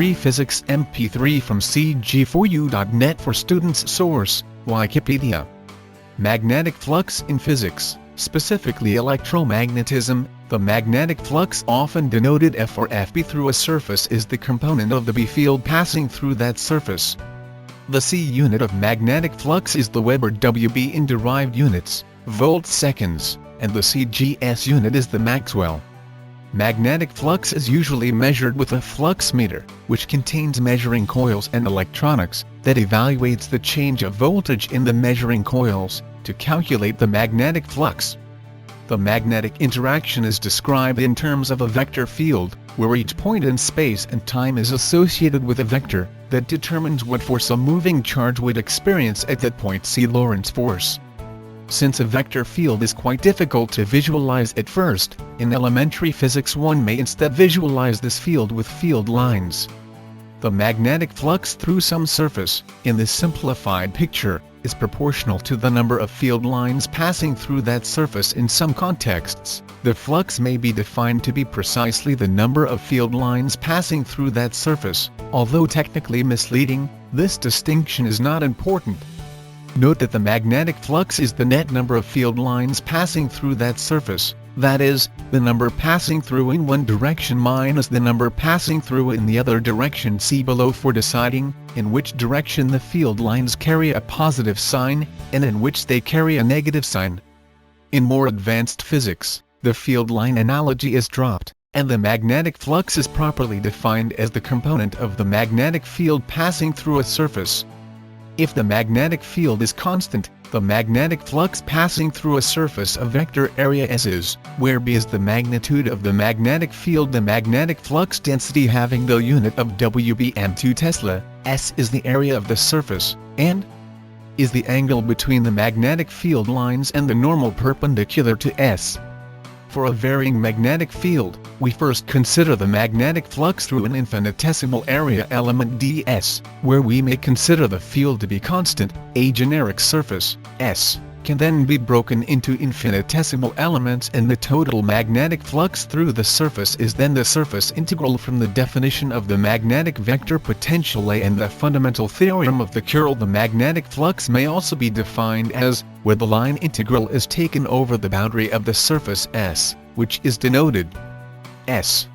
Elementary Physics MP3 from cg4u.net for students. Source: Wikipedia. Magnetic flux in physics, specifically electromagnetism. The magnetic flux, often denoted F or Fb through a surface, is the component of the B field passing through that surface. The C unit of magnetic flux is the Weber WB in derived units, volts-seconds, and the CGS unit is the Maxwell. Magnetic flux is usually measured with a flux meter, which contains measuring coils and electronics, that evaluates the change of voltage in the measuring coils, to calculate the magnetic flux. The magnetic interaction is described in terms of a vector field, where each point in space and time is associated with a vector, that determines what force a moving charge would experience at that point. See Lorentz force. Since a vector field is quite difficult to visualize at first, in elementary physics one may instead visualize this field with field lines. The magnetic flux through some surface, in this simplified picture, is proportional to the number of field lines passing through that surface. In some contexts, the flux may be defined to be precisely the number of field lines passing through that surface. Although technically misleading, this distinction is not important. Note that the magnetic flux is the net number of field lines passing through that surface, that is, the number passing through in one direction minus the number passing through in the other direction. See below for deciding in which direction the field lines carry a positive sign, and in which they carry a negative sign. In more advanced physics, the field line analogy is dropped, and the magnetic flux is properly defined as the component of the magnetic field passing through a surface. If the magnetic field is constant, the magnetic flux passing through a surface of vector area S is, where B is the magnitude of the magnetic field. The magnetic flux density having the unit of WB m2 Tesla, S is the area of the surface, and is the angle between the magnetic field lines and the normal perpendicular to S. For a varying magnetic field, we first consider the magnetic flux through an infinitesimal area element ds, where we may consider the field to be constant. A generic surface, S, can then be broken into infinitesimal elements, and the total magnetic flux through the surface is then the surface integral from the definition of the magnetic vector potential A and the fundamental theorem of the curl. The magnetic flux may also be defined as, where the line integral is taken over the boundary of the surface S, which is denoted S.